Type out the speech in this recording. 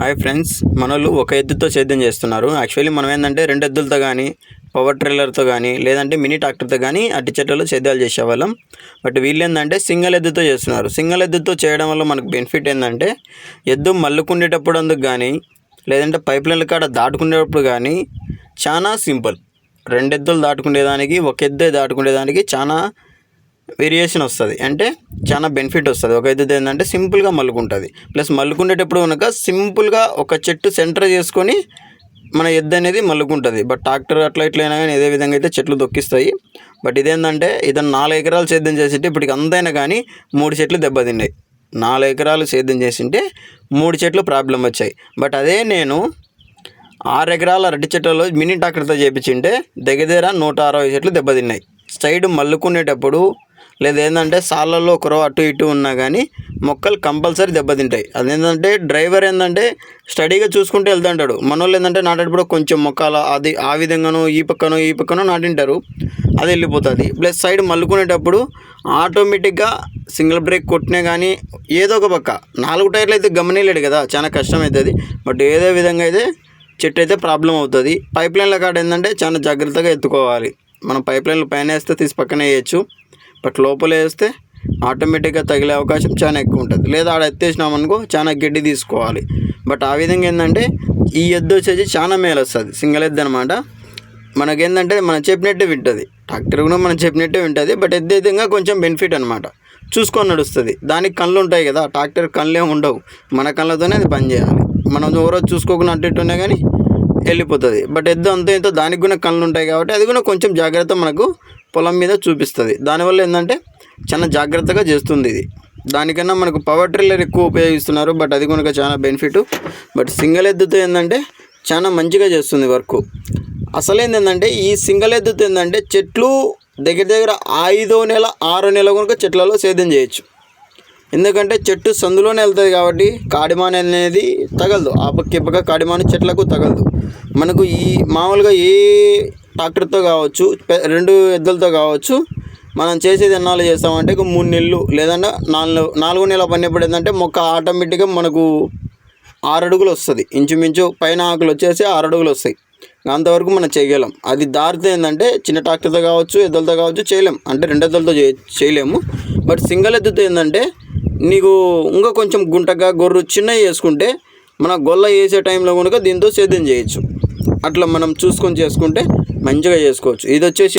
Hi friends, మనోళ్ళు ఒక ఎద్దుతో సేద్యం చేస్తున్నారు. యాక్చువల్లీ మనం ఏంటంటే 2 ఎద్దులతో కానీ, పవర్ ట్రైలర్తో కానీ, లేదంటే మినీ ట్రాక్టర్తో కానీ అట్టి చెట్లలో సేద్యాలు చేసేవాళ్ళం. బట్ వీళ్ళు ఏంటంటే సింగిల్ ఎద్దుతో చేస్తున్నారు. సింగిల్ ఎద్దుతో చేయడం వల్ల మనకు బెనిఫిట్ ఏంటంటే ఎద్దు మల్లుకుండేటప్పుడు అందుకు కానీ, లేదంటే పైప్ లైన్ల కాడ దాటుకునేటప్పుడు కానీ చాలా సింపుల్. 2 ఎద్దులు దాటుకునేదానికి, ఒక ఎద్దే దాటుకునేదానికి చాలా వేరియేషన్ వస్తుంది. అంటే చాలా బెనిఫిట్ వస్తుంది. ఒక ఎద్దు ఏంటంటే సింపుల్గా మల్లుకుంటుంది. ప్లస్ మల్లుకునేటప్పుడు కనుక సింపుల్గా ఒక చెట్టు సెంటర్ చేసుకొని మన ఎద్దు అనేది మల్లుకుంటుంది. బట్ ట్రాక్టర్ అట్లా ఇట్లయినా కానీ ఇదే విధంగా అయితే చెట్లు దొక్కిస్తాయి. బట్ ఇదేంటంటే ఇతను 4 ఎకరాలు సేద్యం చేసింటే ఇప్పటికి అంతైనా కానీ 3 చెట్లు దెబ్బతిన్నాయి. 4 ఎకరాలు సేద్యం చేసింటే 3 చెట్లు ప్రాబ్లం వచ్చాయి. బట్ అదే నేను 6 ఎకరాల అరటి చెట్లలో మినీ ట్రాక్టర్తో చేయించింటే దగ్గర 160 చెట్లు దెబ్బతిన్నాయి. సైడ్ మల్లుకునేటప్పుడు లేదా ఏంటంటే సాళ్ళల్లో ఒకరో అటు ఇటు ఉన్నా కానీ మొక్కలు కంపల్సరీ దెబ్బతింటాయి. అదేంటంటే డ్రైవర్ ఏంటంటే స్టడీగా చూసుకుంటూ వెళ్తుంటాడు. మనోళ్ళు ఏంటంటే నాటేటప్పుడు కొంచెం మొక్కలు అది ఆ విధంగానో ఈ పక్కనో నాటింటారు, అది వెళ్ళిపోతుంది. ప్లస్ సైడ్ మల్లుకునేటప్పుడు ఆటోమేటిక్గా సింగిల్ బ్రేక్ కొట్టినా కానీ ఏదో ఒక పక్క 4 టైర్లు అయితే గమనిలేడు కదా, చాలా కష్టం అవుతుంది. బట్ ఏదో విధంగా అయితే చెట్టు అయితే ప్రాబ్లం అవుతుంది. పైప్ లైన్ల కాడ ఏంటంటే చాలా జాగ్రత్తగా ఎత్తుకోవాలి. మనం పైప్ లైన్లు పైన వేస్తే తీసి పక్కన వేయచ్చు. బట్ లోపల వేస్తే ఆటోమేటిక్గా తగిలే అవకాశం చాలా ఎక్కువ ఉంటుంది. లేదా ఆడ ఎత్తేసినామనుకో చాలా గడ్డి తీసుకోవాలి. బట్ ఆ విధంగా ఏంటంటే ఈ ఎద్దు వచ్చేసి చాలా మేలు వస్తుంది. సింగిల్ ఎద్దు అనమాట. మనకేంటంటే మనం చెప్పినట్టే వింటుంది. ట్రాక్టర్ కూడా మనం చెప్పినట్టే వింటుంది. బట్ ఎద్దు విధంగా కొంచెం బెనిఫిట్ అనమాట. చూసుకొని నడుస్తుంది. దానికి కళ్ళు ఉంటాయి కదా, ట్రాక్టర్ కళ్ళు ఏమి ఉండవు. మన కళ్ళతోనే అది పని చేయాలి. మనం ఎవరో చూసుకోకుండా అట్టు ఉన్నా కానీ వెళ్ళిపోతుంది. బట్ ఎద్దు అంతా ఎంతో దానికి కూడా కళ్ళు ఉంటాయి కాబట్టి అది కూడా కొంచెం జాగ్రత్త మనకు పొలం మీద చూపిస్తుంది. దానివల్ల ఏంటంటే చాలా జాగ్రత్తగా చేస్తుంది ఇది. దానికన్నా మనకు పవర్ ట్రిల్లర్ ఎక్కువ ఉపయోగిస్తున్నారు. బట్ అది కనుక చాలా బెనిఫిట్. బట్ సింగిల్ ఎద్దుతో ఏంటంటే చాలా మంచిగా చేస్తుంది వర్క్. అసలేంది ఏంటంటే ఈ సింగిల్ ఎద్దుతో ఏంటంటే చెట్లు దగ్గర 5వ నెల 6వ నెల కనుక చెట్లలో సేద్యం చేయొచ్చు. ఎందుకంటే చెట్టు సందులోనే వెళ్తుంది కాబట్టి కాడిమాన అనేది తగలదు. ఆ పక్క పక్క కాడిమాన చెట్లకు తగలదు. మనకు ఈ మామూలుగా ఏ ట్రాక్టర్తో కావచ్చు, 2 ఎద్దులతో కావచ్చు, మనం చేసేది ఎన్నాళ్ళు చేస్తామంటే 3 నెలలు లేదంటే 4వ నెల పడినప్పుడు ఏంటంటే మొక్క ఆటోమేటిక్గా మనకు 6 అడుగులు వస్తుంది. ఇంచుమించు పైన ఆకులు వచ్చేసి 6 అడుగులు వస్తాయి. అంతవరకు మనం చేయగలం. అది దారితే ఏంటంటే చిన్న ట్రాక్టర్తో కావచ్చు, ఎద్దులతో కావచ్చు చేయలేం. అంటే 2 ఎద్దులతో చేయలేము. బట్ సింగిల్ ఎద్దుతో ఏంటంటే నీకు ఇంకా కొంచెం గుంటగా గొర్రు చిన్నవి వేసుకుంటే మన గొల్ల వేసే టైంలో కనుక దీంతో సేద్యం చేయొచ్చు. అట్లా మనం చూసుకొని చేసుకుంటే మంచిగా చేసుకోవచ్చు. ఇది వచ్చేసి